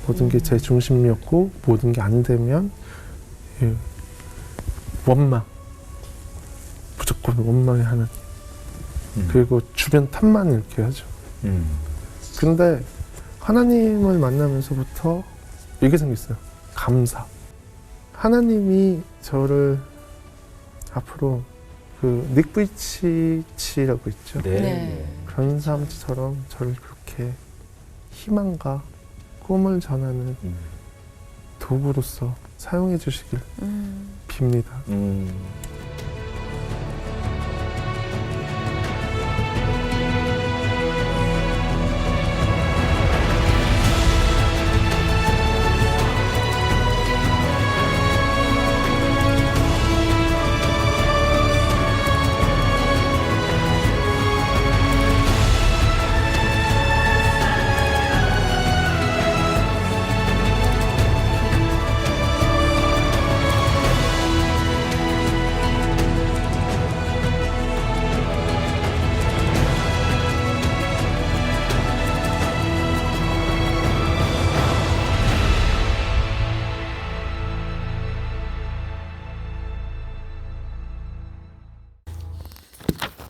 모든 게 제 중심이었고 모든 게 안 되면 예, 원망, 무조건 원망의 하나님. 그리고 주변 탓만 이렇게 하죠. 근데 하나님을 만나면서부터 이게 생겼어요. 감사. 하나님이 저를 앞으로 그 닉 부이치치라고 있죠. 네. 그런 사람처럼 저를 그렇게 희망과 꿈을 전하는 도구로서 사용해 주시길 빕니다.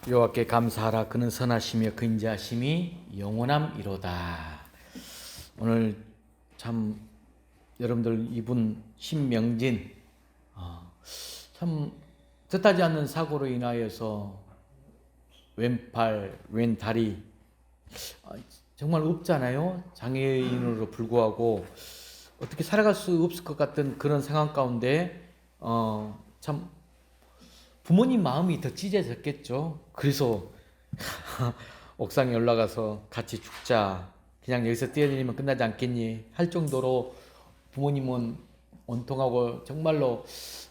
여호와께 감사하라. 그는 선하시며 그 인자하심이 영원함이로다. 오늘 참 여러분들 이분 신명진 참 뜻하지 않는 사고로 인하여서 왼팔 왼다리 정말 없잖아요. 장애인으로 불구하고 어떻게 살아갈 수 없을 것 같은 그런 상황 가운데 참 부모님 마음이 더 찢어졌겠죠. 그래서 옥상에 올라가서 같이 죽자, 그냥 여기서 뛰어내리면 끝나지 않겠니 할 정도로 부모님은 원통하고 정말로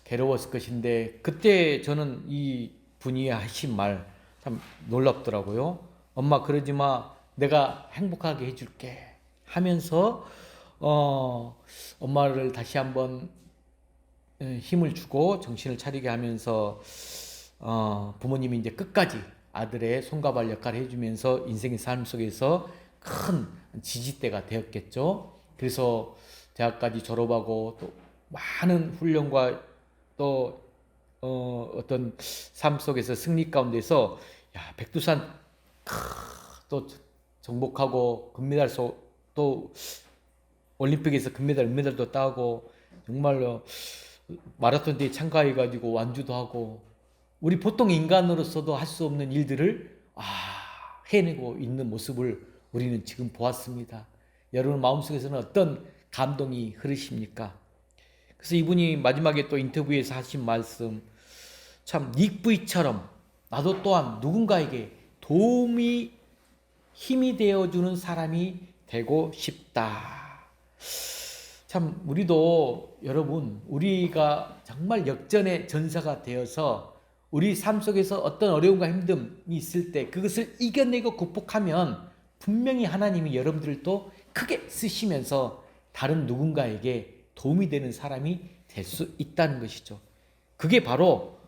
괴로웠을 것인데, 그때 저는 이 분이 하신 말 참 놀랍더라고요. 엄마 그러지 마, 내가 행복하게 해줄게 하면서 엄마를 다시 한번 힘을 주고 정신을 차리게 하면서 부모님이 이제 끝까지 아들의 손과 발 역할을 해주면서 인생의 삶 속에서 큰 지지대가 되었겠죠. 그래서 대학까지 졸업하고 또 많은 훈련과 또 어떤 삶 속에서 승리 가운데서 백두산 또 정복하고 금메달 또 올림픽에서 금메달, 은메달도 따고 정말로 마라톤 대회 참가해가지고 완주도 하고, 우리 보통 인간으로서도 할 수 없는 일들을 해내고 있는 모습을 우리는 지금 보았습니다. 여러분 마음속에서는 어떤 감동이 흐르십니까? 그래서 이분이 마지막에 또 인터뷰에서 하신 말씀, 참 닉부이처럼 나도 또한 누군가에게 도움이 힘이 되어주는 사람이 되고 싶다. 참 우리도 여러분, 우리가 정말 역전의 전사가 되어서 우리 삶 속에서 어떤 어려움과 힘듦이 있을 때 그것을 이겨내고 극복하면 분명히 하나님이 여러분들을 또 크게 쓰시면서 다른 누군가에게 도움이 되는 사람이 될 수 있다는 것이죠. 그게 바로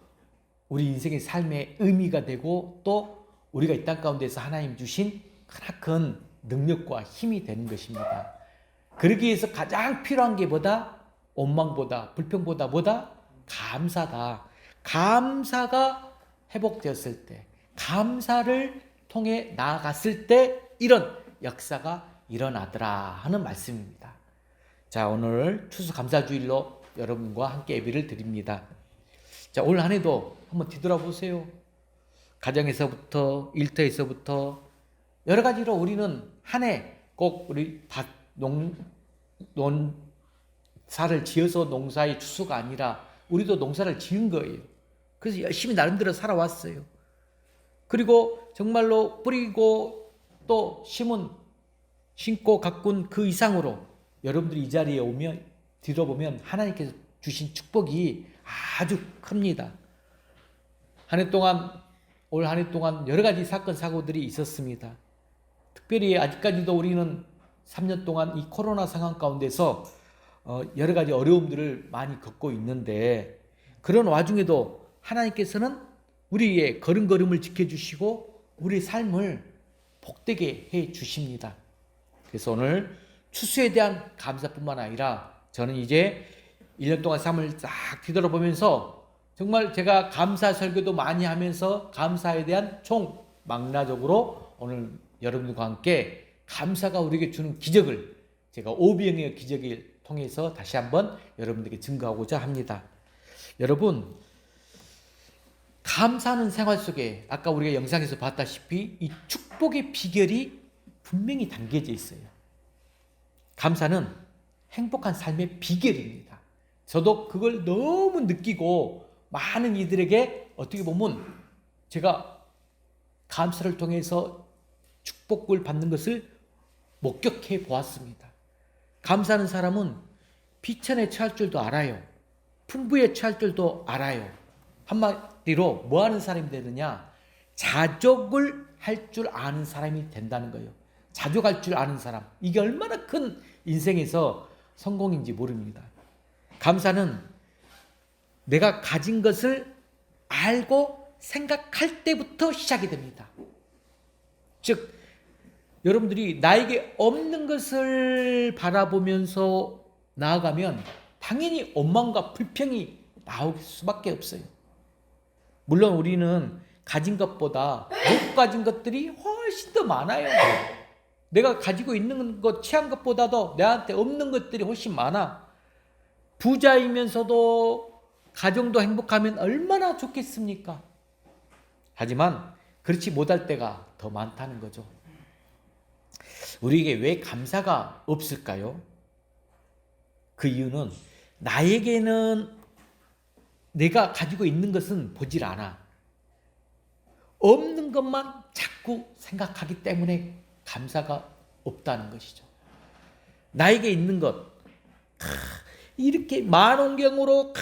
우리 인생의 삶의 의미가 되고 또 우리가 이 땅 가운데서 하나님 주신 크나큰 능력과 힘이 되는 것입니다. 그러기 위해서 가장 필요한 게 뭐다? 원망보다, 불평보다 뭐다? 감사다. 감사가 회복되었을 때, 감사를 통해 나아갔을 때 이런 역사가 일어나더라 하는 말씀입니다. 자, 오늘 추수감사주일로 여러분과 함께 예배를 드립니다. 자, 올 한 해도 한번 뒤돌아보세요. 가정에서부터, 일터에서부터 여러 가지로 우리는 한 해 꼭 우리 농사를 지어서 농사의 추수가 아니라 우리도 농사를 지은 거예요. 그래서 열심히 나름대로 살아왔어요. 그리고 정말로 뿌리고 또 심고 가꾼 그 이상으로 여러분들이 이 자리에 오면 뒤돌아보면 하나님께서 주신 축복이 아주 큽니다. 올 한 해 동안 여러 가지 사건 사고들이 있었습니다. 특별히 아직까지도 우리는 3년 동안 이 코로나 상황 가운데서 여러 가지 어려움들을 많이 겪고 있는데, 그런 와중에도 하나님께서는 우리의 걸음걸음을 지켜주시고 우리 삶을 복되게 해 주십니다. 그래서 오늘 추수에 대한 감사뿐만 아니라 저는 이제 1년 동안 삶을 싹 뒤돌아보면서 정말 제가 감사 설교도 많이 하면서 감사에 대한 총망라적으로 오늘 여러분들과 함께 감사가 우리에게 주는 기적을 제가 오병이어 기적을 통해서 다시 한번 여러분들에게 증거하고자 합니다. 여러분, 감사하는 생활 속에 아까 우리가 영상에서 봤다시피 이 축복의 비결이 분명히 담겨져 있어요. 감사는 행복한 삶의 비결입니다. 저도 그걸 너무 느끼고 많은 이들에게 어떻게 보면 제가 감사를 통해서 축복을 받는 것을 목격해 보았습니다. 감사하는 사람은 비천에 처할 줄도 알아요. 풍부에 처할 줄도 알아요. 한마디로 뭐 하는 사람이 되느냐? 자족을 할 줄 아는 사람이 된다는 거예요. 자족할 줄 아는 사람. 이게 얼마나 큰 인생에서 성공인지 모릅니다. 감사는 내가 가진 것을 알고 생각할 때부터 시작이 됩니다. 즉, 여러분들이 나에게 없는 것을 바라보면서 나아가면 당연히 원망과 불평이 나올 수밖에 없어요. 물론 우리는 가진 것보다 못 가진 것들이 훨씬 더 많아요. 내가 가지고 있는 것, 취한 것보다도 내한테 없는 것들이 훨씬 많아. 부자이면서도 가정도 행복하면 얼마나 좋겠습니까? 하지만 그렇지 못할 때가 더 많다는 거죠. 우리에게 왜 감사가 없을까요? 그 이유는 나에게는 내가 가지고 있는 것은 보질 않아. 없는 것만 자꾸 생각하기 때문에 감사가 없다는 것이죠. 나에게 있는 것, 이렇게 만원경으로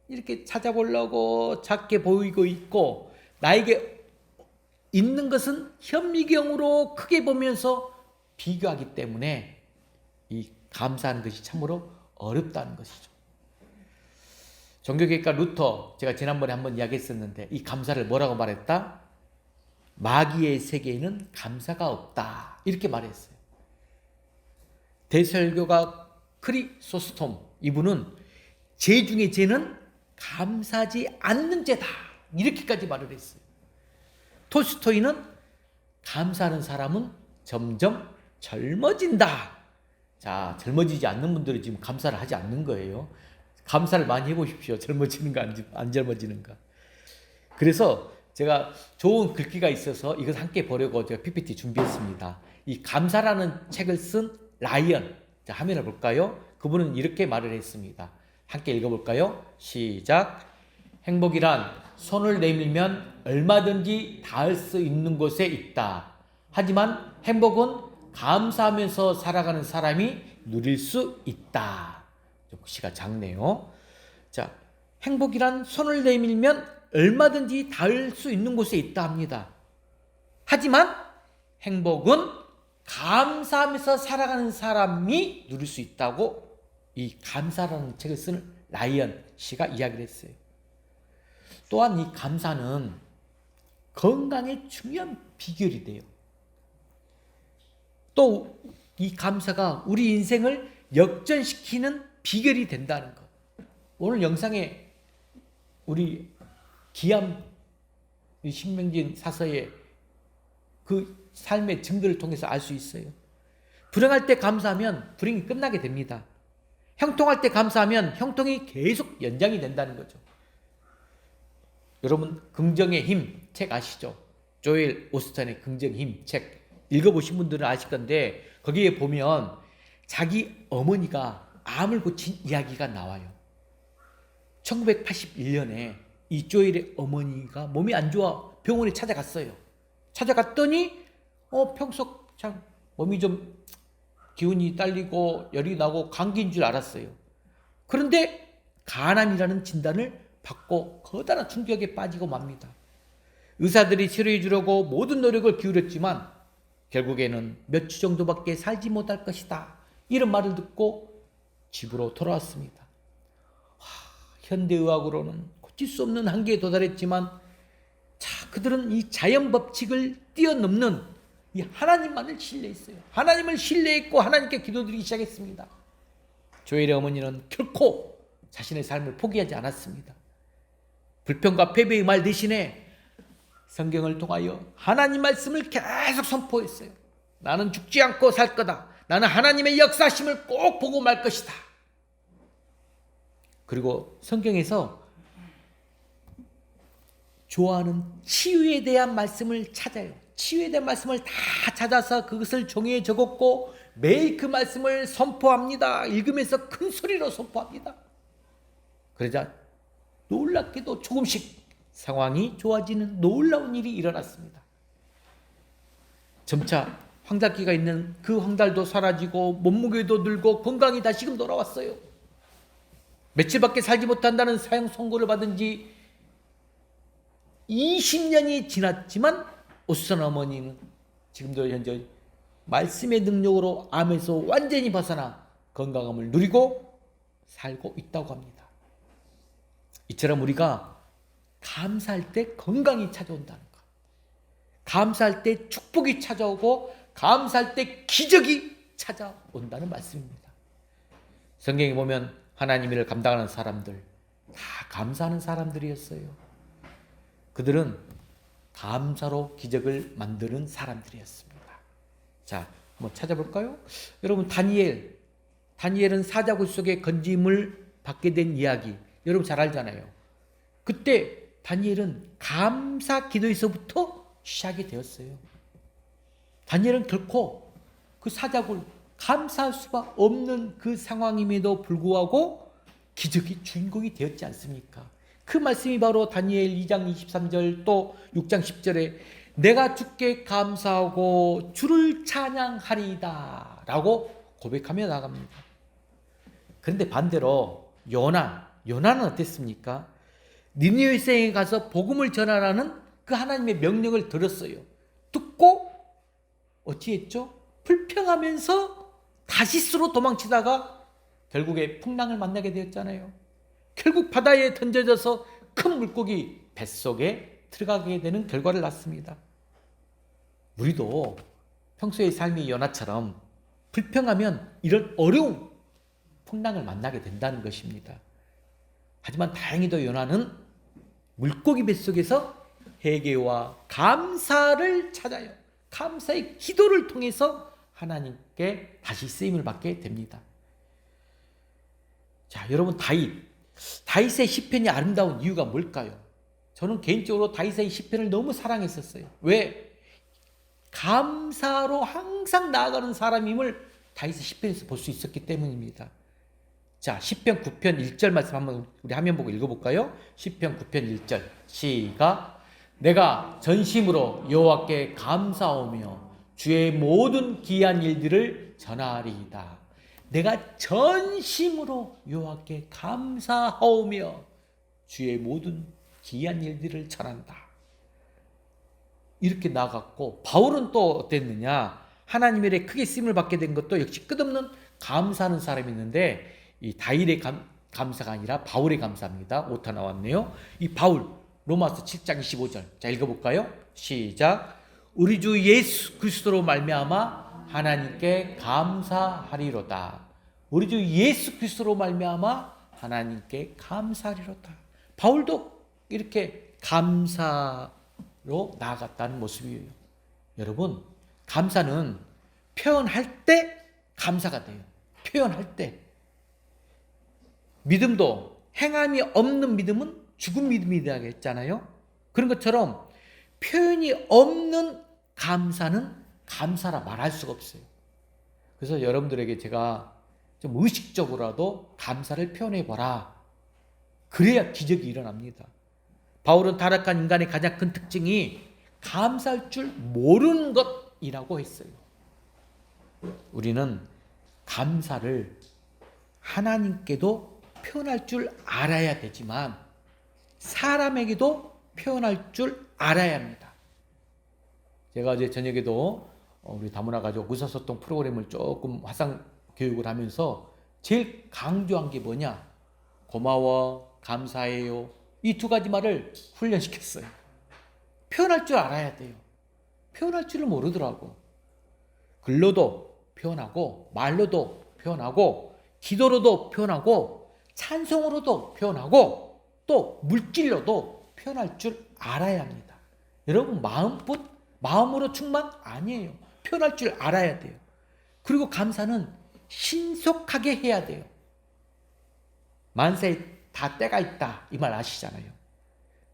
이렇게 찾아보려고 작게 보이고 있고, 나에게 있는 것은 현미경으로 크게 보면서 비교하기 때문에 이 감사하는 것이 참으로 어렵다는 것이죠. 종교개혁가 루터, 제가 지난번에 한번 이야기했었는데 이 감사를 뭐라고 말했다? 마귀의 세계에는 감사가 없다, 이렇게 말했어요. 대설교가 크리소스톰, 이분은 죄 중에 죄는 감사하지 않는 죄다, 이렇게까지 말을 했어요. 톨스토이는 감사하는 사람은 점점 젊어진다. 자, 젊어지지 않는 분들은 지금 감사를 하지 않는 거예요. 감사를 많이 해보십시오. 젊어지는가 안 젊어지는가. 그래서 제가 좋은 글귀가 있어서 이것 함께 보려고 제가 PPT 준비했습니다. 이 감사라는 책을 쓴 라이언, 자, 화면을 볼까요? 그분은 이렇게 말을 했습니다. 함께 읽어볼까요? 시작. 행복이란 손을 내밀면 얼마든지 닿을 수 있는 곳에 있다. 하지만 행복은 감사하면서 살아가는 사람이 누릴 수 있다. 좀 시가 작네요. 자, 행복이란 손을 내밀면 얼마든지 닿을 수 있는 곳에 있다 합니다. 하지만 행복은 감사하면서 살아가는 사람이 누릴 수 있다고 이 감사라는 책을 쓴 라이언 씨가 이야기를 했어요. 또한 이 감사는 건강의 중요한 비결이 돼요. 또 이 감사가 우리 인생을 역전시키는 비결이 된다는 것. 오늘 영상에 우리 기암 신명진 사서의 그 삶의 증거를 통해서 알 수 있어요. 불행할 때 감사하면 불행이 끝나게 됩니다. 형통할 때 감사하면 형통이 계속 연장이 된다는 거죠. 여러분, 긍정의 힘 책 아시죠? 조엘 오스턴의 긍정의 힘 책 읽어보신 분들은 아실 건데 거기에 보면 자기 어머니가 암을 고친 이야기가 나와요. 1981년에 이 조엘의 어머니가 몸이 안 좋아 병원에 찾아갔어요. 찾아갔더니 평소 참 몸이 좀 기운이 딸리고 열이 나고 감기인 줄 알았어요. 그런데 간암이라는 진단을 받고 거다란 충격에 빠지고 맙니다. 의사들이 치료해 주려고 모든 노력을 기울였지만 결국에는 몇 주 정도밖에 살지 못할 것이다, 이런 말을 듣고 집으로 돌아왔습니다. 현대의학으로는 고칠 수 없는 한계에 도달했지만 그들은 이 자연 법칙을 뛰어넘는 이 하나님만을 신뢰했어요. 하나님을 신뢰했고 하나님께 기도드리기 시작했습니다. 조엘의 어머니는 결코 자신의 삶을 포기하지 않았습니다. 불평과 패배의 말 대신에 성경을 통하여 하나님 말씀을 계속 선포했어요. 나는 죽지 않고 살 거다. 나는 하나님의 역사심을 꼭 보고 말 것이다. 그리고 성경에서 좋아하는 치유에 대한 말씀을 찾아요. 치유에 대한 말씀을 다 찾아서 그것을 종이에 적었고 매일 그 말씀을 선포합니다. 읽으면서 큰 소리로 선포합니다. 그러자 놀랍게도 조금씩 상황이 좋아지는 놀라운 일이 일어났습니다. 점차 황달기가 있는 그 황달도 사라지고 몸무게도 늘고 건강이 다시금 돌아왔어요. 며칠밖에 살지 못한다는 사형 선고를 받은 지 20년이 지났지만 오수선 어머니는 지금도 현재 말씀의 능력으로 암에서 완전히 벗어나 건강함을 누리고 살고 있다고 합니다. 이처럼 우리가 감사할 때 건강이 찾아온다는 것, 감사할 때 축복이 찾아오고 감사할 때 기적이 찾아온다는 말씀입니다. 성경에 보면 하나님 일을 감당하는 사람들 다 감사하는 사람들이었어요. 그들은 감사로 기적을 만드는 사람들이었습니다. 자, 한번 찾아볼까요? 여러분, 다니엘은 사자굴 속에 건짐을 받게 된 이야기 여러분 잘 알잖아요. 그때 다니엘은 감사 기도에서부터 시작이 되었어요. 다니엘은 결코 그 사자굴 감사할 수밖에 없는 그 상황임에도 불구하고 기적의 주인공이 되었지 않습니까? 그 말씀이 바로 다니엘 2장 23절 또 6장 10절에 내가 주께 감사하고 주를 찬양하리이다 라고 고백하며 나갑니다. 그런데 반대로 요나는 어땠습니까? 니느웨 성에 가서 복음을 전하라는 그 하나님의 명령을 들었어요. 듣고 어찌했죠? 불평하면서 다시스로 도망치다가 결국에 풍랑을 만나게 되었잖아요. 결국 바다에 던져져서 큰 물고기 뱃속에 들어가게 되는 결과를 낳습니다. 우리도 평소의 삶이 요나처럼 불평하면 이런 어려운 풍랑을 만나게 된다는 것입니다. 하지만 다행히도 요나는 물고기 뱃속에서 회개와 감사를 찾아요. 감사의 기도를 통해서 하나님께 다시 쓰임을 받게 됩니다. 자, 여러분, 다윗의 시편이 아름다운 이유가 뭘까요? 저는 개인적으로 다윗의 시편을 너무 사랑했었어요. 왜? 감사로 항상 나아가는 사람임을 다윗의 시편에서 볼 수 있었기 때문입니다. 자, 시편 9편 1절 말씀 한번 우리 화면 보고 읽어볼까요? 시편 9편 1절 시작. 내가 전심으로 여호와께 감사하며 주의 모든 기이한 일들을 전하리이다. 내가 전심으로 여호와께 감사하오며 주의 모든 기이한 일들을 전한다. 이렇게 나갔고, 바울은 또 어땠느냐? 하나님의 일에 크게 쓰임을 받게 된 것도 역시 끝없는 감사하는 사람이 있는데, 이 다윗의 감사가 아니라 바울의 감사입니다. 오타 나왔네요. 이 바울 로마서 7장 25절 자 읽어볼까요? 시작. 우리 주 예수 그리스도로 말미암아 하나님께 감사하리로다. 우리 주 예수 그리스도로 말미암아 하나님께 감사하리로다. 바울도 이렇게 감사로 나아갔다는 모습이에요. 여러분, 감사는 표현할 때 감사가 돼요. 표현할 때. 믿음도 행함이 없는 믿음은 죽은 믿음이라고 했잖아요. 그런 것처럼 표현이 없는 감사는 감사라 말할 수가 없어요. 그래서 여러분들에게 제가 좀 의식적으로라도 감사를 표현해보라. 그래야 기적이 일어납니다. 바울은 타락한 인간의 가장 큰 특징이 감사할 줄 모르는 것이라고 했어요. 우리는 감사를 하나님께도 표현할 줄 알아야 되지만 사람에게도 표현할 줄 알아야 합니다. 제가 어제 저녁에도 우리 다문화 가족 의사소통 프로그램을 조금 화상 교육을 하면서 제일 강조한 게 뭐냐? 고마워, 감사해요. 이 두 가지 말을 훈련시켰어요. 표현할 줄 알아야 돼요. 표현할 줄을 모르더라고. 글로도 표현하고 말로도 표현하고 기도로도 표현하고 찬송으로도 표현하고 또 물질로도 표현할 줄 알아야 합니다. 여러분 마음으로 충만 아니에요. 표현할 줄 알아야 돼요. 그리고 감사는 신속하게 해야 돼요. 만사에 다 때가 있다 이 말 아시잖아요.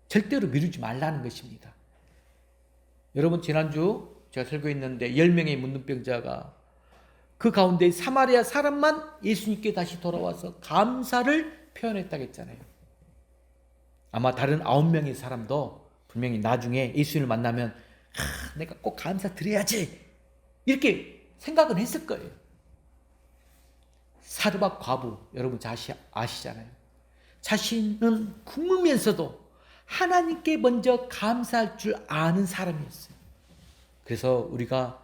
절대로 미루지 말라는 것입니다. 여러분 지난주 제가 설교했는데 10명의 문둥병자가 그 가운데 사마리아 사람만 예수님께 다시 돌아와서 감사를 표현했다고 했잖아요. 아마 다른 9명의 사람도 분명히 나중에 예수님을 만나면 내가 꼭 감사 드려야지 이렇게 생각은 했을 거예요. 사르밧 과부 여러분 아시잖아요. 자신은 굶으면서도 하나님께 먼저 감사할 줄 아는 사람이었어요. 그래서 우리가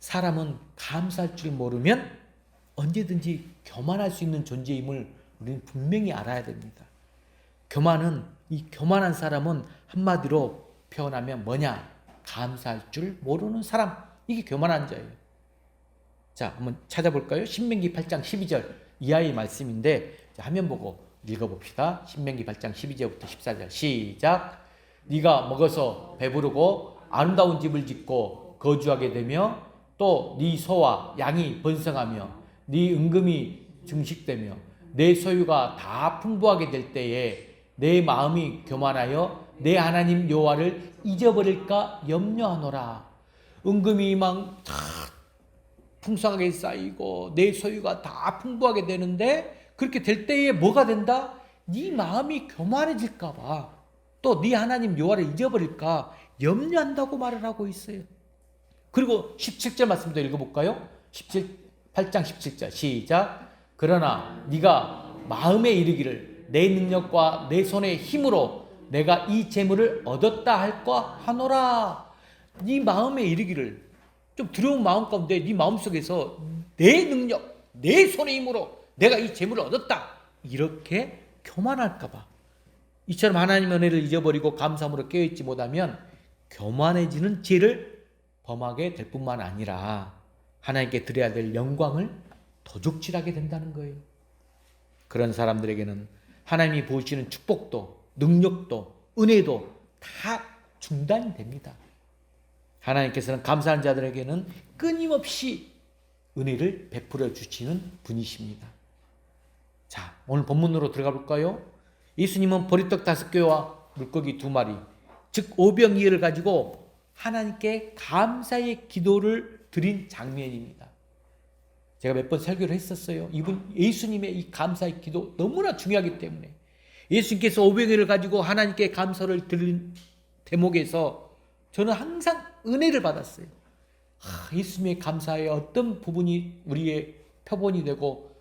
사람은 감사할 줄 모르면 언제든지 교만할 수 있는 존재임을 우리는 분명히 알아야 됩니다. 이 교만한 사람은 한마디로 표현하면 뭐냐? 감사할 줄 모르는 사람. 이게 교만한 자예요. 자, 한번 찾아볼까요? 신명기 8장 12절 이하의 말씀인데 화면 보고 읽어봅시다. 신명기 8장 12절부터 14절 시작. 네가 먹어서 배부르고 아름다운 집을 짓고 거주하게 되며 또 네 소와 양이 번성하며 네 은금이 증식되며 내 소유가 다 풍부하게 될 때에 내 마음이 교만하여 내 하나님 여호와를 잊어버릴까 염려하노라. 은금이 막 다 풍성하게 쌓이고 내 소유가 다 풍부하게 되는데 그렇게 될 때에 뭐가 된다? 네 마음이 교만해질까 봐. 또 네 하나님 여호와를 잊어버릴까 염려한다고 말을 하고 있어요. 그리고 17절 말씀도 읽어볼까요? 8장 17절 시작. 그러나 네가 마음에 이르기를 내 능력과 내 손의 힘으로 내가 이 재물을 얻었다 할까 하노라. 네 마음에 이르기를 좀 두려운 마음 가운데 네 마음속에서 내 능력, 내 손의 힘으로 내가 이 재물을 얻었다 이렇게 교만할까 봐. 이처럼 하나님의 은혜를 잊어버리고 감사함으로 깨어있지 못하면 교만해지는 죄를 범하게 될 뿐만 아니라 하나님께 드려야 될 영광을 도둑질하게 된다는 거예요. 그런 사람들에게는 하나님이 부으시는 축복도 능력도 은혜도 다 중단이 됩니다. 하나님께서는 감사한 자들에게는 끊임없이 은혜를 베풀어 주시는 분이십니다. 자, 오늘 본문으로 들어가 볼까요? 예수님은 보리떡 5개와 물고기 2마리 즉 5병2를 가지고 하나님께 감사의 기도를 드린 장면입니다. 제가 몇 번 설교를 했었어요. 예수님의 이 감사의 기도 너무나 중요하기 때문에 예수님께서 5병을 가지고 하나님께 감사를 드린 대목에서 저는 항상 은혜를 받았어요. 예수님의 감사의 어떤 부분이 우리의 표본이 되고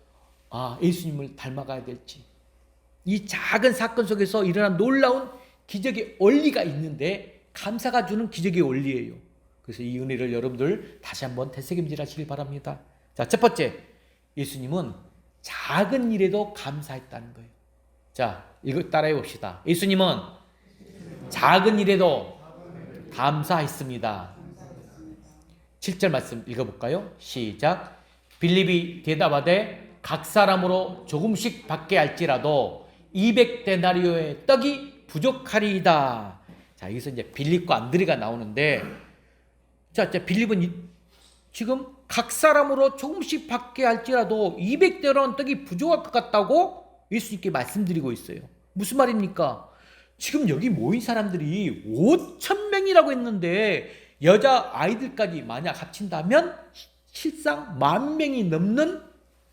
예수님을 닮아가야 될지 이 작은 사건 속에서 일어난 놀라운 기적의 원리가 있는데 감사가 주는 기적의 원리예요. 그래서 이 은혜를 여러분들 다시 한번 되새김질하시길 바랍니다. 자, 첫 번째, 예수님은 작은 일에도 감사했다는 거예요. 자, 이거 따라해 봅시다. 예수님은 작은 일에도 감사했습니다. 7절 말씀 읽어볼까요? 시작. 빌립이 대답하되 각 사람으로 조금씩 받게 할지라도 200데나리오의 떡이 부족하리이다. 자, 여기서 이제 빌립과 안드레가 나오는데, 자, 빌립은 지금 각 사람으로 조금씩 받게 할지라도 200데나리온 떡이 부족할 것 같다고 예수님께 말씀드리고 있어요. 무슨 말입니까? 지금 여기 모인 사람들이 5,000명이라고 했는데 여자 아이들까지 만약 합친다면 실상 10,000명이 넘는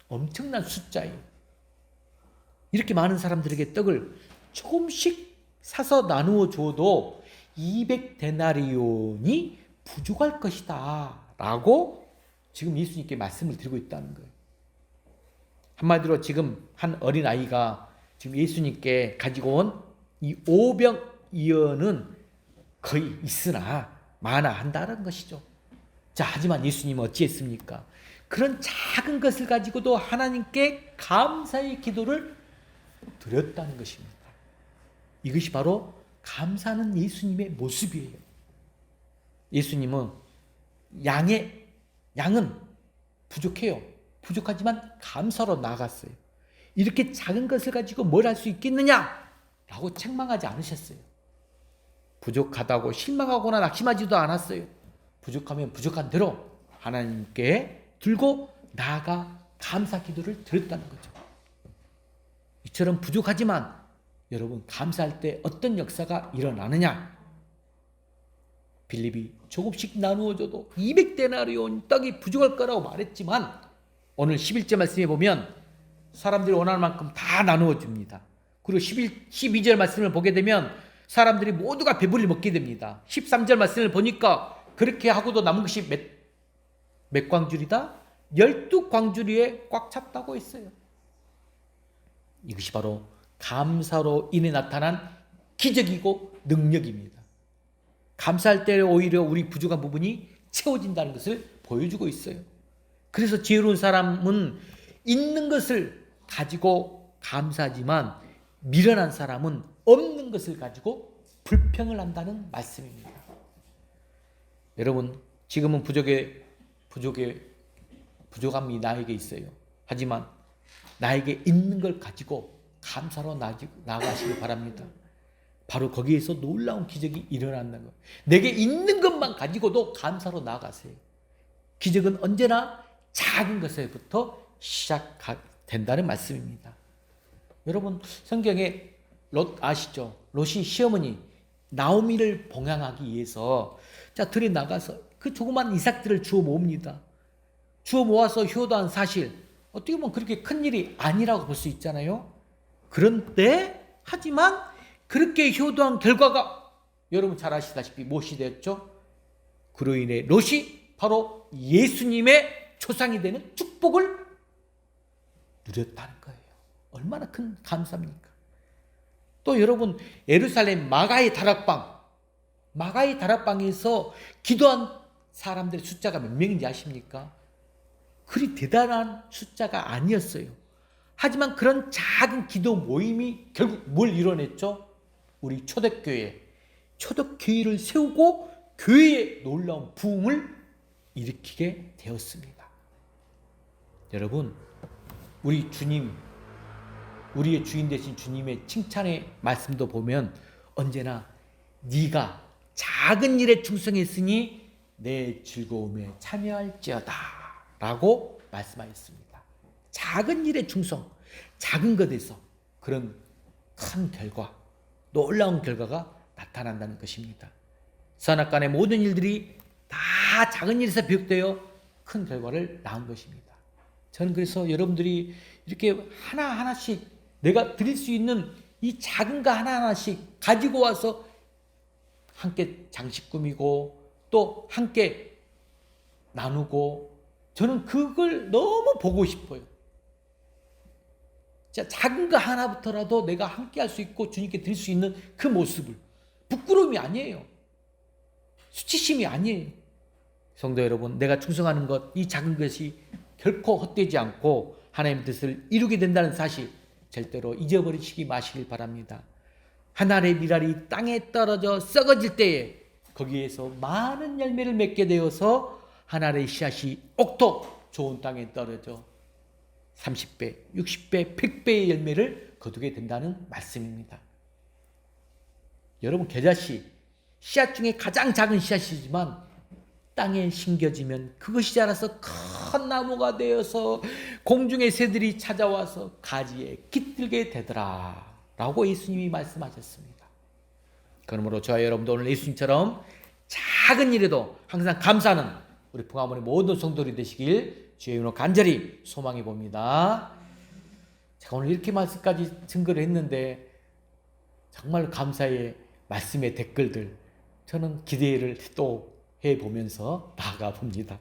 엄청난 숫자예요. 이렇게 많은 사람들에게 떡을 조금씩 사서 나누어 줘도 200데나리온이 부족할 것이다 라고 지금 예수님께 말씀을 드리고 있다는 거예요. 한마디로 지금 한 어린아이가 지금 예수님께 가지고 온 이 5병이어는 거의 있으나 마나한다는 것이죠. 자, 하지만 예수님은 어찌했습니까? 그런 작은 것을 가지고도 하나님께 감사의 기도를 드렸다는 것입니다. 이것이 바로 감사하는 예수님의 모습이에요. 예수님은 양은 부족해요. 부족하지만 감사로 나아갔어요. 이렇게 작은 것을 가지고 뭘 할 수 있겠느냐? 라고 책망하지 않으셨어요. 부족하다고 실망하거나 낙심하지도 않았어요. 부족하면 부족한 대로 하나님께 들고 나아가 감사 기도를 드렸다는 거죠. 이처럼 부족하지만 여러분 감사할 때 어떤 역사가 일어나느냐? 빌립이 조금씩 나누어줘도 200데나리온 떡이 부족할 거라고 말했지만 오늘 11절 말씀에 보면 사람들이 원하는 만큼 다 나누어 줍니다. 그리고 12절 말씀을 보게 되면 사람들이 모두가 배불리 먹게 됩니다. 13절 말씀을 보니까 그렇게 하고도 남은 것이 몇 광주리다? 12광주리에 꽉 찼다고 했어요. 이것이 바로 감사로 인해 나타난 기적이고 능력입니다. 감사할 때 오히려 우리 부족한 부분이 채워진다는 것을 보여주고 있어요. 그래서 지혜로운 사람은 있는 것을 가지고 감사하지만 미련한 사람은 없는 것을 가지고 불평을 한다는 말씀입니다. 여러분 지금은 부족함이 나에게 있어요. 하지만 나에게 있는 걸 가지고 감사로 나아가시길 바랍니다. 바로 거기에서 놀라운 기적이 일어난다는 거예요. 내게 있는 것만 가지고도 감사로 나아가세요. 기적은 언제나 작은 것에부터 시작된다는 말씀입니다. 여러분 성경에 롯 아시죠? 롯이 시어머니 나오미를 봉양하기 위해서 들에 나가서 그 조그만 이삭들을 주워 모읍니다. 주워 모아서 효도한 사실 어떻게 보면 그렇게 큰 일이 아니라고 볼 수 있잖아요. 그런데 하지만 그렇게 효도한 결과가 여러분 잘 아시다시피 무엇이 되었죠? 그로 인해 롯이 바로 예수님의 초상이 되는 축복을 누렸다는 거예요. 얼마나 큰 감사입니까? 또 여러분 예루살렘 마가의 다락방에서 기도한 사람들의 숫자가 몇 명인지 아십니까? 그리 대단한 숫자가 아니었어요. 하지만 그런 작은 기도 모임이 결국 뭘 이뤄냈죠? 우리 초대교회를 세우고 교회의 놀라운 부흥을 일으키게 되었습니다. 여러분 우리 주님, 우리의 주인 되신 주님의 칭찬의 말씀도 보면 언제나 네가 작은 일에 충성했으니 내 즐거움에 참여할지어다 라고 말씀하셨습니다. 작은 일에 충성, 작은 것에서 그런 큰 결과, 놀라운 결과가 나타난다는 것입니다. 선악간의 모든 일들이 다 작은 일에서 비롯되어 큰 결과를 낳은 것입니다. 저는 그래서 여러분들이 이렇게 하나하나씩 내가 드릴 수 있는 이 작은 거 하나하나씩 가지고 와서 함께 장식 꾸미고 또 함께 나누고 저는 그걸 너무 보고 싶어요. 작은 거 하나부터라도 내가 함께 할 수 있고 주님께 드릴 수 있는 그 모습을 부끄러움이 아니에요. 수치심이 아니에요. 성도 여러분, 내가 충성하는 것, 이 작은 것이 결코 헛되지 않고 하나님의 뜻을 이루게 된다는 사실 절대로 잊어버리시기 마시길 바랍니다. 한 알의 밀알이 땅에 떨어져 썩어질 때에 거기에서 많은 열매를 맺게 되어서 한 알의 씨앗이 옥토 좋은 땅에 떨어져 30배, 60배, 100배의 열매를 거두게 된다는 말씀입니다. 여러분 겨자씨, 씨앗 중에 가장 작은 씨앗이지만 땅에 심겨지면 그것이 자라서 큰 나무가 되어서 공중의 새들이 찾아와서 가지에 깃들게 되더라 라고 예수님이 말씀하셨습니다. 그러므로 저와 여러분도 오늘 예수님처럼 작은 일에도 항상 감사하는 우리 풍화문의 모든 성도들이 되시길 주의 이름으로 간절히 소망해 봅니다. 제가 오늘 이렇게 말씀까지 증거를 했는데 정말 감사의 말씀의 댓글들 저는 기대를 또 해보면서 나아가 봅니다.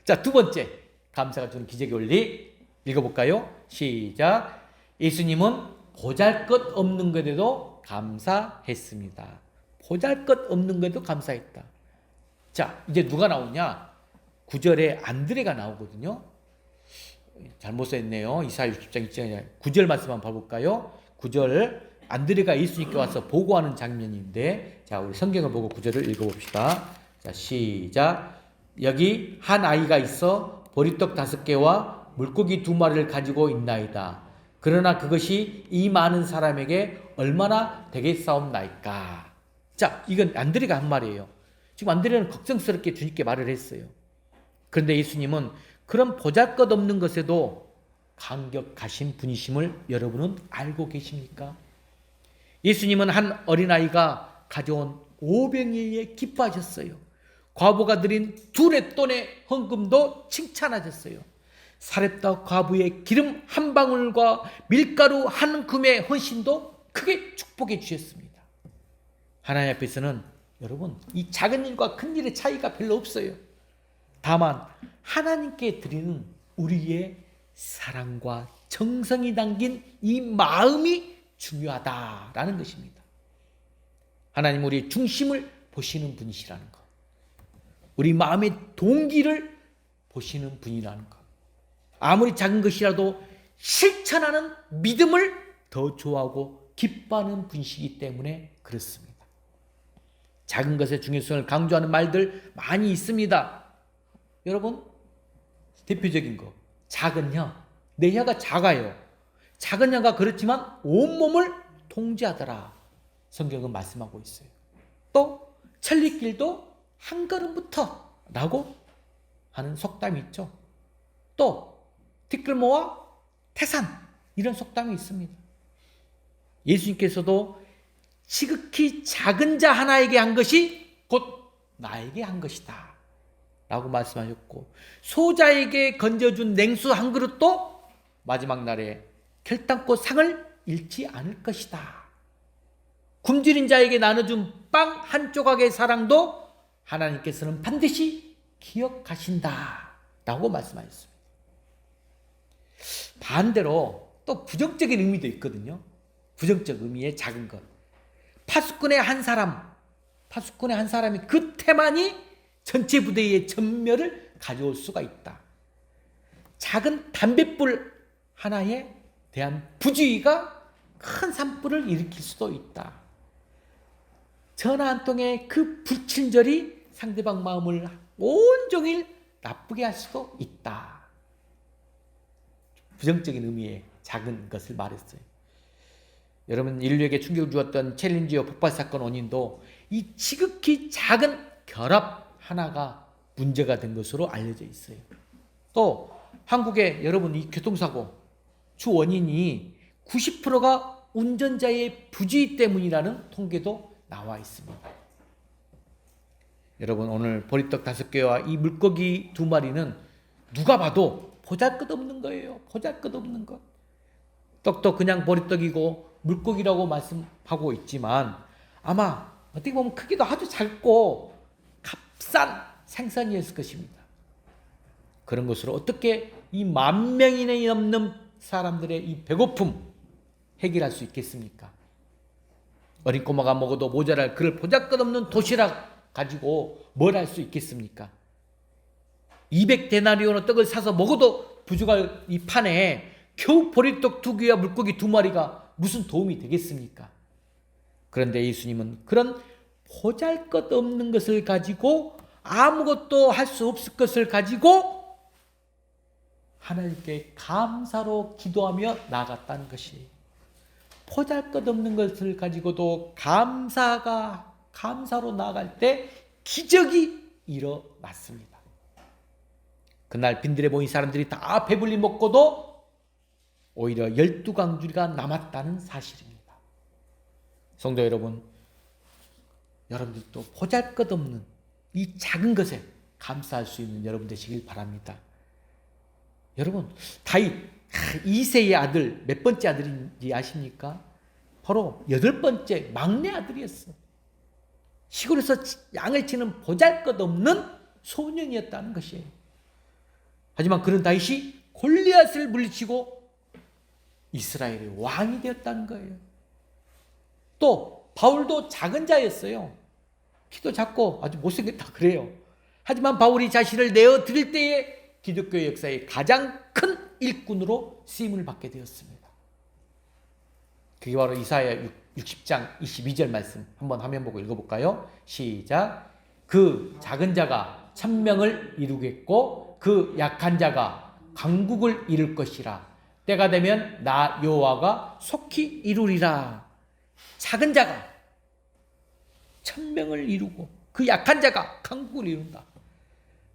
자, 두 번째 감사가 주는 기적의 원리 읽어볼까요? 시작. 예수님은 보잘것없는 것에도 감사했습니다. 보잘것없는 것에도 감사했다. 자, 이제 누가 나오냐? 9절에 안드레가 나오거든요. 잘못 썼네요. 이사야 60장 1절 9절 말씀 한번 봐볼까요? 9절 안드레가 예수님께 와서 보고하는 장면인데 자, 우리 성경을 보고 9절을 읽어봅시다. 자, 시작. 여기 한 아이가 있어 보리떡 5개와 물고기 2마리를 가지고 있나이다. 그러나 그것이 이 많은 사람에게 얼마나 되겠사옵나이까. 자, 이건 안드레가 한 말이에요. 지금 안드레는 걱정스럽게 주님께 말을 했어요. 그런데 예수님은 그런 보잘것없는 것에도 감격하신 분이심을 여러분은 알고 계십니까? 예수님은 한 어린아이가 가져온 500일에 기뻐하셨어요. 과부가 드린 2렛돈의 헌금도 칭찬하셨어요. 사렙다 과부의 기름 한 방울과 밀가루 한 금의 헌신도 크게 축복해 주셨습니다. 하나님 앞에서는 여러분 이 작은 일과 큰 일의 차이가 별로 없어요. 다만 하나님께 드리는 우리의 사랑과 정성이 담긴 이 마음이 중요하다라는 것입니다. 하나님 우리의 중심을 보시는 분이시라는 것, 우리 마음의 동기를 보시는 분이라는 것, 아무리 작은 것이라도 실천하는 믿음을 더 좋아하고 기뻐하는 분이시기 때문에 그렇습니다. 작은 것의 중요성을 강조하는 말들 많이 있습니다. 여러분, 대표적인 거, 작은 혀. 내 혀가 작아요. 작은 혀가 그렇지만 온몸을 통제하더라. 성경은 말씀하고 있어요. 또 천리길도 한 걸음부터 라고 하는 속담이 있죠. 또 티끌모아 태산 이런 속담이 있습니다. 예수님께서도 지극히 작은 자 하나에게 한 것이 곧 나에게 한 것이다 라고 말씀하셨고, 소자에게 건져준 냉수 한 그릇도 마지막 날에 결단코 상을 잃지 않을 것이다. 굶주린 자에게 나눠준 빵 한 조각의 사랑도 하나님께서는 반드시 기억하신다 라고 말씀하셨습니다. 반대로 또 부정적인 의미도 있거든요. 부정적 의미의 작은 것. 파수꾼의 한 사람이 그 태만이 전체 부대의 전멸을 가져올 수가 있다. 작은 담뱃불 하나에 대한 부주의가 큰 산불을 일으킬 수도 있다. 전화 한 통의 그 불친절이 상대방 마음을 온종일 나쁘게 할 수도 있다. 부정적인 의미의 작은 것을 말했어요. 여러분, 인류에게 충격을 주었던 챌린지어 폭발 사건 원인도 이 지극히 작은 결합 하나가 문제가 된 것으로 알려져 있어요. 또 한국의 여러분 이 교통사고 주 원인이 90%가 운전자의 부주의 때문이라는 통계도 나와 있습니다. 여러분, 오늘 보리떡 5개와 이 물고기 2마리는 누가 봐도 보잘것없는 거예요. 보잘것없는 것. 떡도 그냥 보리떡이고 물고기라고 말씀하고 있지만 아마 어떻게 보면 크기도 아주 작고 값싼 생선이었을 것입니다. 그런 것으로 어떻게 이 10,000명이 넘는 사람들의 이 배고픔 해결할 수 있겠습니까? 어린 꼬마가 먹어도 모자랄 그럴 보잘것없는 도시락 가지고 뭘 할 수 있겠습니까? 200데나리온의 떡을 사서 먹어도 부족할 이 판에 겨우 보리떡 2개와 물고기 2마리가 무슨 도움이 되겠습니까? 그런데 예수님은 그런 보잘것없는 것을 가지고 아무것도 할 수 없을 것을 가지고 하나님께 감사로 기도하며 나아갔다는 것이, 보잘것없는 것을 가지고도 감사로 나아갈 때 기적이 일어났습니다. 그날 빈들에 모인 사람들이 다 배불리 먹고도 오히려 12강주리가 남았다는 사실입니다. 성도 여러분, 여러분들도 보잘것없는 이 작은 것에 감사할 수 있는 여러분 되시길 바랍니다. 여러분, 다윗 2세의 아들, 몇 번째 아들인지 아십니까? 바로 8번째 막내 아들이었어. 시골에서 양을 치는 보잘것없는 소년이었다는 것이에요. 하지만 그런 다윗이 골리앗을 물리치고 이스라엘의 왕이 되었다는 거예요. 또 바울도 작은 자였어요. 키도 작고 아주 못생겼다 그래요. 하지만 바울이 자신을 내어 드릴 때에 기독교 역사의 가장 큰 일꾼으로 쓰임을 받게 되었습니다. 그게 바로 이사야 60장 22절 말씀 한번 화면 보고 읽어볼까요? 시작. 그 작은 자가 천명을 이루겠고 그 약한 자가 강국을 이룰 것이라. 때가 되면 나 여호와가 속히 이루리라. 작은 자가 천명을 이루고 그 약한 자가 강국을 이룬다.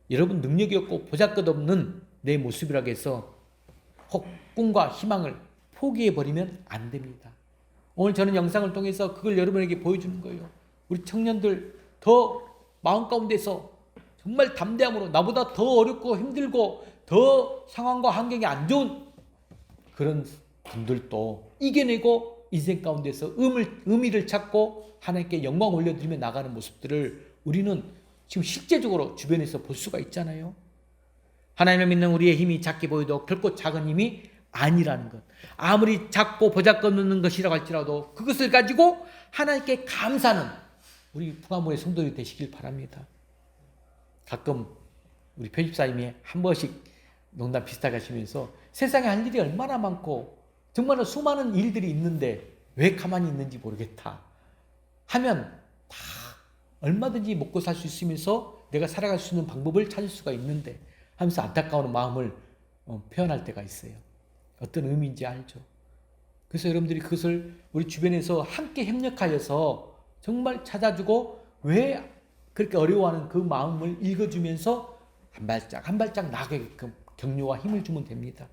여러분 능력이 없고 보잘것없는 내 모습이라고 해서 혹 꿈과 희망을 포기해버리면 안 됩니다. 오늘 저는 영상을 통해서 그걸 여러분에게 보여주는 거예요. 우리 청년들 더 마음 가운데서 정말 담대함으로 나보다 더 어렵고 힘들고 더 상황과 환경이 안 좋은 그런 분들도 이겨내고 인생 가운데서 의미를 찾고 하나님께 영광 올려드리며 나가는 모습들을 우리는 지금 실제적으로 주변에서 볼 수가 있잖아요. 하나님을 믿는 우리의 힘이 작게 보여도 결코 작은 힘이 아니라는 것. 아무리 작고 보잘것없는 것이라고 할지라도 그것을 가지고 하나님께 감사하는 우리 풍화문의 성도들이 되시길 바랍니다. 가끔 우리 편집사님이 한 번씩 농담 비슷하게 하시면서 세상에 할 일이 얼마나 많고 정말 수많은 일들이 있는데 왜 가만히 있는지 모르겠다 하면 다 얼마든지 먹고 살 수 있으면서 내가 살아갈 수 있는 방법을 찾을 수가 있는데 하면서 안타까운 마음을 표현할 때가 있어요. 어떤 의미인지 알죠. 그래서 여러분들이 그것을 우리 주변에서 함께 협력하여서 정말 찾아주고 왜 그렇게 어려워하는 그 마음을 읽어주면서 한 발짝 나가게끔 격려와 힘을 주면 됩니다.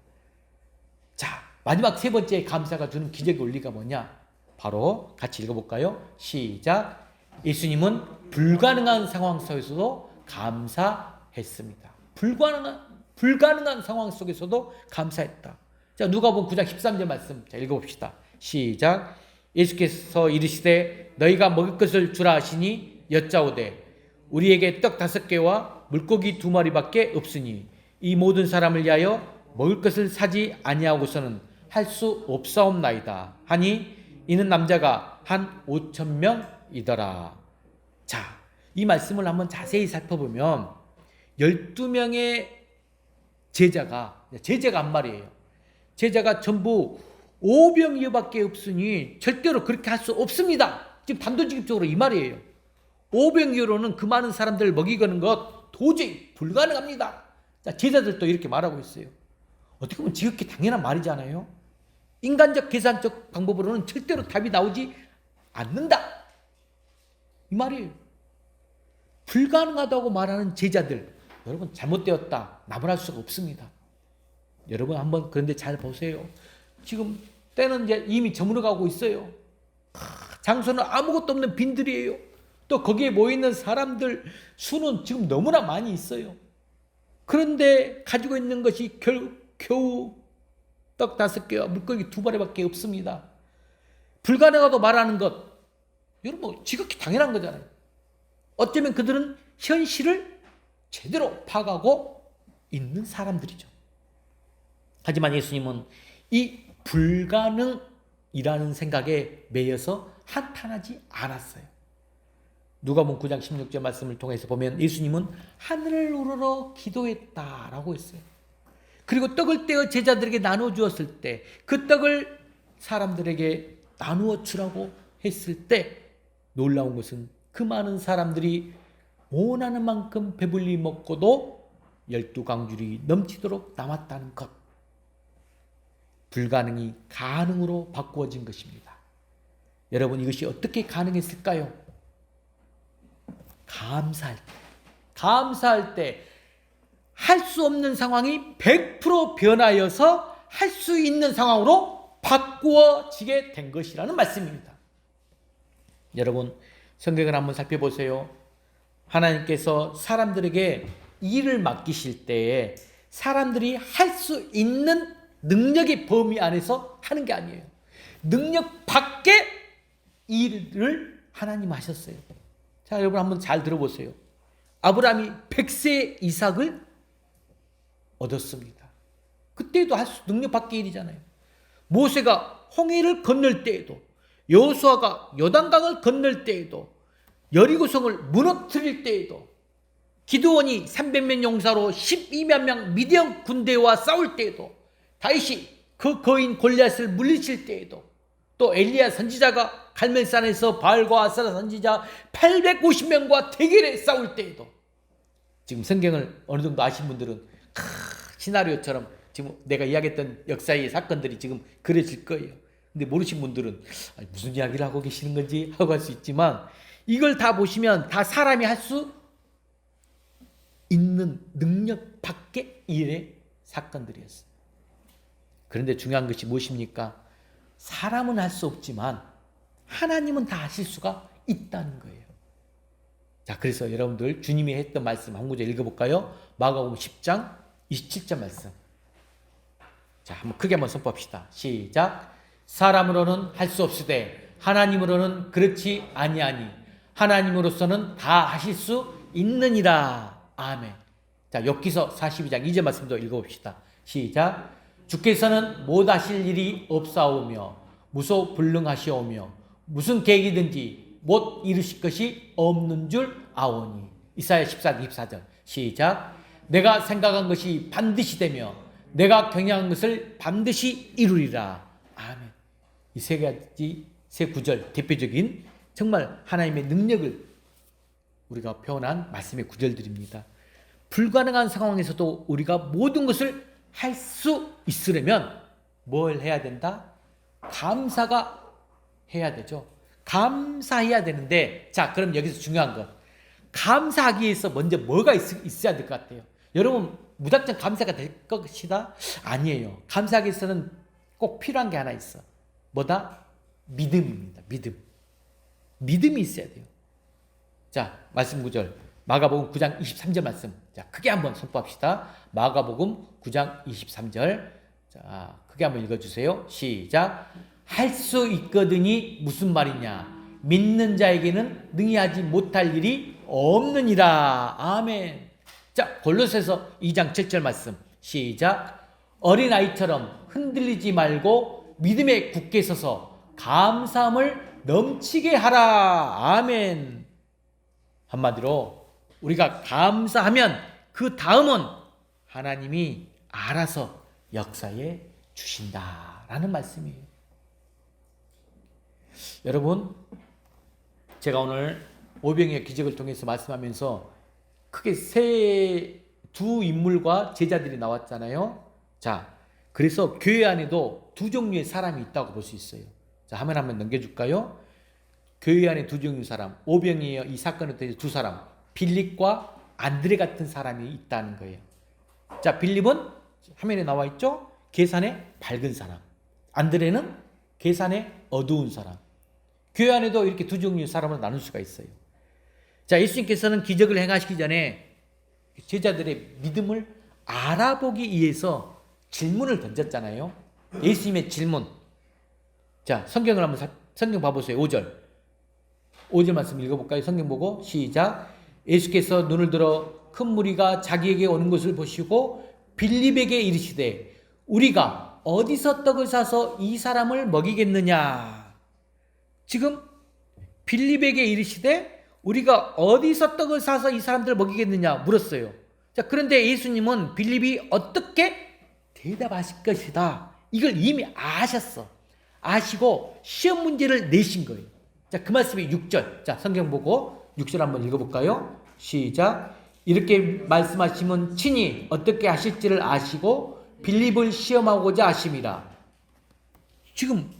자, 마지막 세 번째 감사가 주는 기적의 원리가 뭐냐? 바로 같이 읽어볼까요? 시작. 예수님은 불가능한 상황 속에서도 감사했습니다. 불가능한 상황 속에서도 감사했다. 자, 누가복음 9장 13절 말씀 자 읽어봅시다. 시작. 예수께서 이르시되 너희가 먹을 것을 주라 하시니 여짜오되 우리에게 떡 5개와 물고기 2마리밖에 없으니 이 모든 사람을 위하여 먹을 것을 사지 아니하고서는 할 수 없사옵나이다 하니 이는 남자가 한 5,000명이더라. 자, 이 말씀을 한번 자세히 살펴보면 12명의 제자가 한 말이에요. 제자가 전부 5병이어밖에 없으니 절대로 그렇게 할 수 없습니다. 지금 단도직입적으로 이 말이에요. 5병이어로는 그 많은 사람들을 먹이거는 것 도저히 불가능합니다. 자, 제자들도 이렇게 말하고 있어요. 어떻게 보면 지극히 당연한 말이잖아요. 인간적 계산적 방법으로는 절대로 답이 나오지 않는다. 이 말이에요. 불가능하다고 말하는 제자들, 여러분 잘못되었다. 나무랄 수가 없습니다. 여러분 한번 그런데 잘 보세요. 지금 때는 이제 이미 저물어가고 있어요. 장소는 아무것도 없는 빈들이에요. 또 거기에 모여있는 사람들 수는 지금 너무나 많이 있어요. 그런데 가지고 있는 것이 겨우 떡 5개와 물고기 2마리밖에 없습니다. 불가능하다고 말하는 것, 여러분 지극히 당연한 거잖아요. 어쩌면 그들은 현실을 제대로 파악하고 있는 사람들이죠. 하지만 예수님은 이 불가능이라는 생각에 매여서 한탄하지 않았어요. 누가복음 9장 16절 말씀을 통해서 보면 예수님은 하늘을 우러러 기도했다라고 했어요. 그리고 떡을 떼어 제자들에게 나누어 주었을 때 그 떡을 사람들에게 나누어 주라고 했을 때 놀라운 것은 그 많은 사람들이 원하는 만큼 배불리 먹고도 12강줄이 넘치도록 남았다는 것. 불가능이 가능으로 바꾸어진 것입니다. 여러분 이것이 어떻게 가능했을까요? 감사할 때 할 수 없는 상황이 100% 변하여서 할 수 있는 상황으로 바꾸어지게 된 것이라는 말씀입니다. 여러분 성경을 한번 살펴보세요. 하나님께서 사람들에게 일을 맡기실 때에 사람들이 할 수 있는 능력의 범위 안에서 하는 게 아니에요. 능력 밖에 일을 하나님 하셨어요. 자, 여러분 한번 잘 들어보세요. 아브라함이 100세 이삭을 얻었습니다. 그때도 할 수 능력 밖의 일이잖아요. 모세가 홍해를 건널 때에도, 여호수아가 요단강을 건널 때에도, 여리고성을 무너뜨릴 때에도, 기드온이 300명 용사로 12만 명 미디안 군대와 싸울 때에도, 다윗이 그 거인 골리앗을 물리칠 때에도, 또 엘리야 선지자가 갈멜산에서 바알과 아스라 선지자 850명과 대결에 싸울 때에도 지금 성경을 어느 정도 아신 분들은 시나리오처럼 지금 내가 이야기했던 역사의 사건들이 지금 그려질 거예요. 근데 모르신 분들은 아니, 무슨 이야기를 하고 계시는 건지 하고 할 수 있지만 이걸 다 보시면 다 사람이 할 수 있는 능력 밖의 일의 사건들이었어요. 그런데 중요한 것이 무엇입니까? 사람은 할 수 없지만 하나님은 다 하실 수가 있다는 거예요. 자, 그래서 여러분들 주님이 했던 말씀 한 구절 읽어볼까요? 마가복음 10장 27절 말씀. 자, 한번 크게 한번 선포합시다. 시작. 사람으로는 할 수 없으되 하나님으로는 그렇지 아니하니 하나님으로서는 다 하실 수 있느니라. 아멘. 자, 욥기서 42장 2절 말씀도 읽어봅시다. 시작. 주께서는 못 하실 일이 없사오며 무소불능하시오며 무슨 계획이든지 못 이루실 것이 없는 줄 아오니. 이사야 14장 24절. 시작. 내가 생각한 것이 반드시 되며 내가 경영한 것을 반드시 이루리라. 아멘. 이 세 가지 세 구절 대표적인 정말 하나님의 능력을 우리가 표현한 말씀의 구절들입니다. 불가능한 상황에서도 우리가 모든 것을 할 수 있으려면 뭘 해야 된다? 감사가 해야 되죠. 감사해야 되는데, 자, 그럼 여기서 중요한 것. 감사하기 위해서 먼저 뭐가 있어야 될 것 같아요? 여러분, 무작정 감사가 될 것이다? 아니에요. 감사하기 위해서는 꼭 필요한 게 하나 있어. 뭐다? 믿음입니다. 믿음. 믿음이 있어야 돼요. 자, 말씀 구절. 마가복음 9장 23절 말씀. 자, 크게 한번 선포합시다. 마가복음 9장 23절. 자, 크게 한번 읽어주세요. 시작. 할 수 있거든이 무슨 말이냐? 믿는 자에게는 능히 하지 못할 일이 없느니라. 아멘. 자, 골로새서 2장 7절 말씀. 시작. 어린아이처럼 흔들리지 말고 믿음에 굳게 서서 감사함을 넘치게 하라. 아멘. 한마디로 우리가 감사하면 그 다음은 하나님이 알아서 역사해 주신다라는 말씀이에요. 여러분, 제가 오늘 오병이의 기적을 통해서 말씀하면서 크게 두 인물과 제자들이 나왔잖아요. 자, 그래서 교회 안에도 두 종류의 사람이 있다고 볼 수 있어요. 자, 화면 한번 넘겨줄까요? 교회 안에 두 종류의 사람, 오병이의 이 사건에 대해서 두 사람, 빌립과 안드레 같은 사람이 있다는 거예요. 자, 빌립은 화면에 나와 있죠? 계산에 밝은 사람. 안드레는 계산에 어두운 사람. 교회 안에도 이렇게 두 종류의 사람을 나눌 수가 있어요. 자, 예수님께서는 기적을 행하시기 전에 제자들의 믿음을 알아보기 위해서 질문을 던졌잖아요. 예수님의 질문. 자, 성경 봐보세요. 5절 말씀 읽어볼까요? 성경 보고 시작. 예수께서 눈을 들어 큰 무리가 자기에게 오는 것을 보시고 빌립에게 이르시되 우리가 어디서 떡을 사서 이 사람을 먹이겠느냐. 지금 빌립에게 이르시되 우리가 어디서 떡을 사서 이 사람들을 먹이겠느냐 물었어요. 자, 그런데 예수님은 빌립이 어떻게 대답하실 것이다, 이걸 이미 아셨어. 아시고 시험 문제를 내신 거예요. 자, 그 말씀이 6절. 자, 성경 보고 6절 한번 읽어볼까요? 시작. 이렇게 말씀하시면 친히 어떻게 하실지를 아시고 빌립을 시험하고자 하심이라. 지금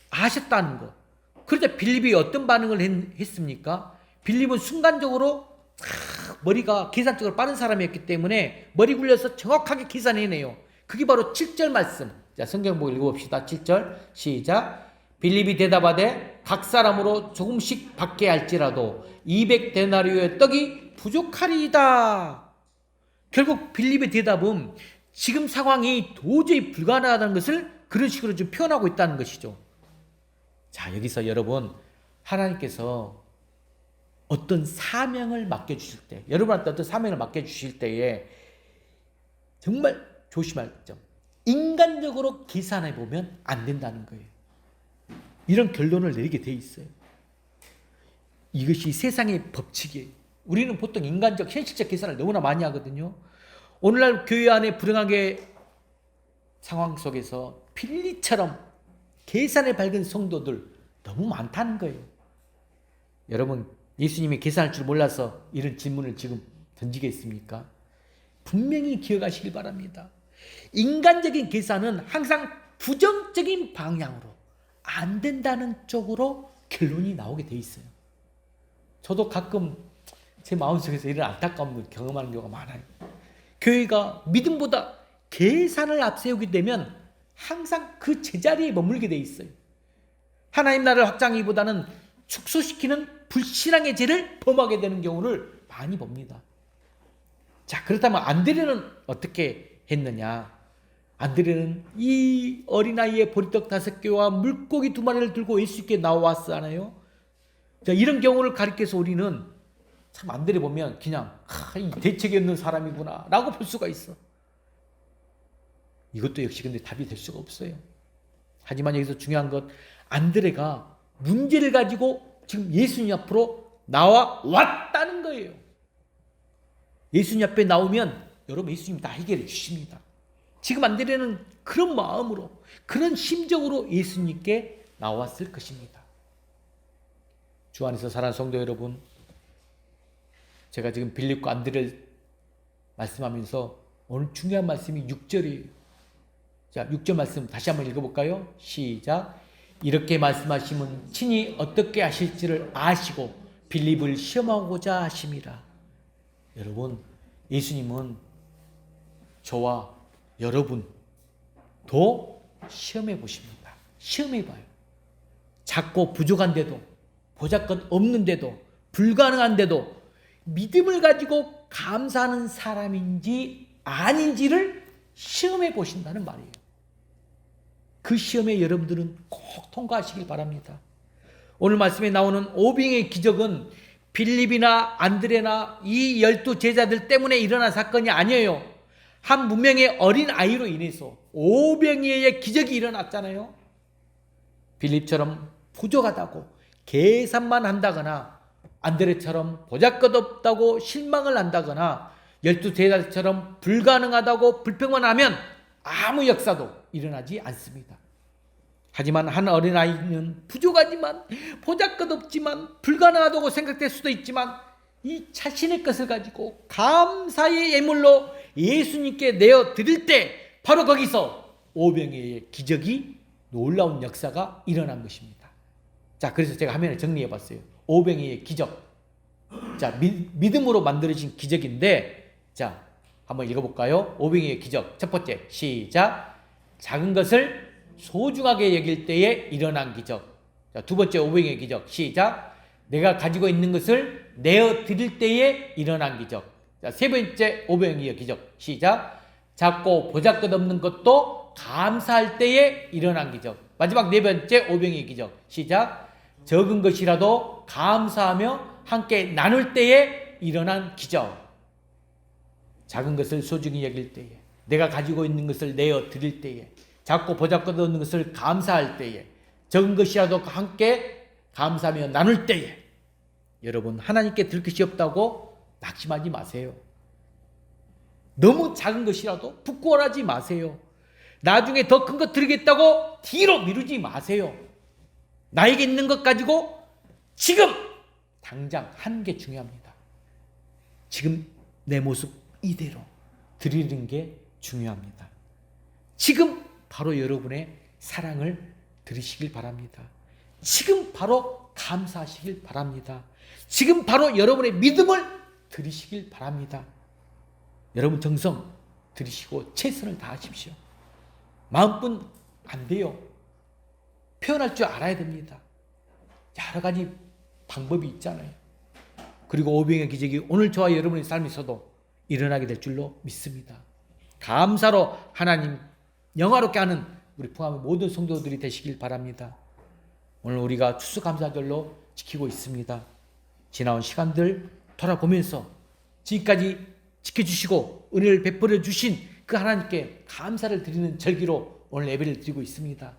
아셨다는 거. 그러자 빌립이 어떤 반응을 했습니까? 빌립은 순간적으로 머리가 계산적으로 빠른 사람이었기 때문에 머리 굴려서 정확하게 계산해내요. 그게 바로 7절 말씀. 자, 성경 보고 읽어봅시다. 7절 시작. 빌립이 대답하되 각 사람으로 조금씩 받게 할지라도 200데나리오의 떡이 부족하리이다. 결국 빌립의 대답은 지금 상황이 도저히 불가능하다는 것을 그런 식으로 좀 표현하고 있다는 것이죠. 자, 여기서 여러분, 하나님께서 어떤 사명을 맡겨주실 때, 여러분한테 어떤 사명을 맡겨주실 때에 정말 조심할 점, 인간적으로 계산해 보면 안 된다는 거예요. 이런 결론을 내리게 돼 있어요. 이것이 세상의 법칙이에요. 우리는 보통 인간적, 현실적 계산을 너무나 많이 하거든요. 오늘날 교회 안에 불행하게 상황 속에서 빌립처럼 계산에 밝은 성도들 너무 많다는 거예요. 여러분, 예수님이 계산할 줄 몰라서 이런 질문을 지금 던지겠습니까? 분명히 기억하시길 바랍니다. 인간적인 계산은 항상 부정적인 방향으로 안 된다는 쪽으로 결론이 나오게 돼 있어요. 저도 가끔 제 마음속에서 이런 안타까움을 경험하는 경우가 많아요. 교회가 믿음보다 계산을 앞세우게 되면 항상 그 제자리에 머물게 돼 있어요. 하나님 나라를 확장하기보다는 축소시키는 불신앙의 죄를 범하게 되는 경우를 많이 봅니다. 자, 그렇다면 안드레는 어떻게 했느냐? 안드레는 이 어린아이의 보리떡 5개와 물고기 2마리를 들고 예수님께 나왔잖아요. 자, 이런 경우를 가리켜서 우리는 참 안드레 보면 그냥 이 대책이 없는 사람이구나 라고 볼 수가 있어. 이것도 역시 근데 답이 될 수가 없어요. 하지만 여기서 중요한 것, 안드레가 문제를 가지고 지금 예수님 앞으로 나와 왔다는 거예요. 예수님 앞에 나오면 여러분 예수님 다 해결해 주십니다. 지금 안드레는 그런 마음으로, 그런 심정으로 예수님께 나왔을 것입니다. 주 안에서 사랑하는 성도 여러분, 제가 지금 빌립과 안드레를 말씀하면서 오늘 중요한 말씀이 6절이에요. 자, 6절 말씀 다시 한번 읽어볼까요? 시작. 이렇게 말씀하시면 친히 어떻게 하실지를 아시고 빌립을 시험하고자 하심이라. 여러분, 예수님은 저와 여러분도 시험해 보십니다. 시험해 봐요. 작고 부족한데도, 보잘것 없는데도, 불가능한데도 믿음을 가지고 감사하는 사람인지 아닌지를 시험해 보신다는 말이에요. 그 시험에 여러분들은 꼭 통과하시길 바랍니다. 오늘 말씀에 나오는 오병의 기적은 빌립이나 안드레나 이 12 제자들 때문에 일어난 사건이 아니에요. 한 문명의 어린 아이로 인해서 오병이의 기적이 일어났잖아요. 빌립처럼 부족하다고 계산만 한다거나, 안드레처럼 보잘것없다고 실망을 한다거나, 12 제자들처럼 불가능하다고 불평만 하면 아무 역사도 일어나지 않습니다. 하지만 한 어린아이는 부족하지만, 보잘것없지만, 불가능하다고 생각될 수도 있지만 이 자신의 것을 가지고 감사의 예물로 예수님께 내어드릴 때 바로 거기서 오병이의 기적이, 놀라운 역사가 일어난 것입니다. 자, 그래서 제가 화면에 정리해 봤어요. 오병이의 기적. 자, 믿음으로 만들어진 기적인데, 자, 한번 읽어볼까요? 오병이의 기적. 첫 번째, 시작. 작은 것을 소중하게 여길 때에 일어난 기적. 자, 두 번째 오병이의 기적. 시작. 내가 가지고 있는 것을 내어드릴 때에 일어난 기적. 자, 세 번째 오병이의 기적. 시작. 작고 보잘것없는 것도 감사할 때에 일어난 기적. 마지막 네 번째 오병이의 기적. 시작. 적은 것이라도 감사하며 함께 나눌 때에 일어난 기적. 작은 것을 소중히 여길 때에, 내가 가지고 있는 것을 내어 드릴 때에, 작고 보잘것없는 것을 감사할 때에, 적은 것이라도 함께 감사하며 나눌 때에, 여러분 하나님께 드릴 것이 없다고 낙심하지 마세요. 너무 작은 것이라도 부끄러워하지 마세요. 나중에 더 큰 것 드리겠다고 뒤로 미루지 마세요. 나에게 있는 것 가지고 지금 당장 하는 게 중요합니다. 지금 내 모습 이대로 드리는 게 중요합니다. 지금 바로 여러분의 사랑을 드리시길 바랍니다. 지금 바로 감사하시길 바랍니다. 지금 바로 여러분의 믿음을 드리시길 바랍니다. 여러분 정성 드리시고 최선을 다하십시오. 마음뿐 안 돼요. 표현할 줄 알아야 됩니다. 여러 가지 방법이 있잖아요. 그리고 오병의 기적이 오늘 저와 여러분의 삶에서도 일어나게 될 줄로 믿습니다. 감사로 하나님 영화롭게 하는 우리 풍암의 모든 성도들이 되시길 바랍니다. 오늘 우리가 추수감사절로 지키고 있습니다. 지나온 시간들 돌아보면서 지금까지 지켜주시고 은혜를 베풀어 주신 그 하나님께 감사를 드리는 절기로 오늘 예배를 드리고 있습니다.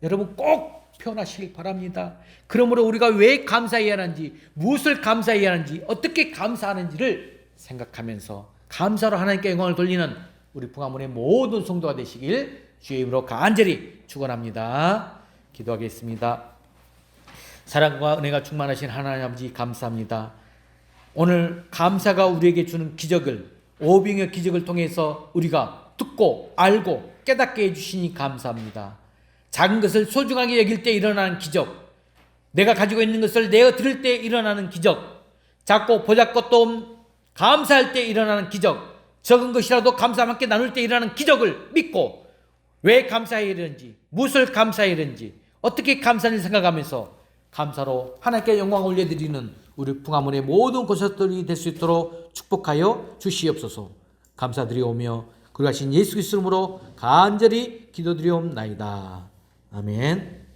여러분 꼭 표현하시길 바랍니다. 그러므로 우리가 왜 감사해야 하는지, 무엇을 감사해야 하는지, 어떻게 감사하는지를 생각하면서 감사로 하나님께 영광을 돌리는 우리 풍화문의 모든 성도가 되시길 주의 이름으로 간절히 축원합니다. 기도하겠습니다. 사랑과 은혜가 충만하신 하나님 아버지 감사합니다. 오늘 감사가 우리에게 주는 기적을, 오병의 기적을 통해서 우리가 듣고 알고 깨닫게 해주시니 감사합니다. 작은 것을 소중하게 여길 때 일어나는 기적, 내가 가지고 있는 것을 내어 드릴 때 일어나는 기적, 작고 보잘것도 감사할 때 일어나는 기적, 적은 것이라도 감사와 함께 나눌 때 일어나는 기적을 믿고 왜 감사해야 되는지, 무엇을 감사해야 되는지, 어떻게 감사를 생각하면서 감사로 하나님께 영광을 올려드리는 우리 풍화문의 모든 곳들이 될 수 있도록 축복하여 주시옵소서. 감사드리오며 그러하신 예수 그리스도 이름으로 간절히 기도드리옵나이다. 아멘.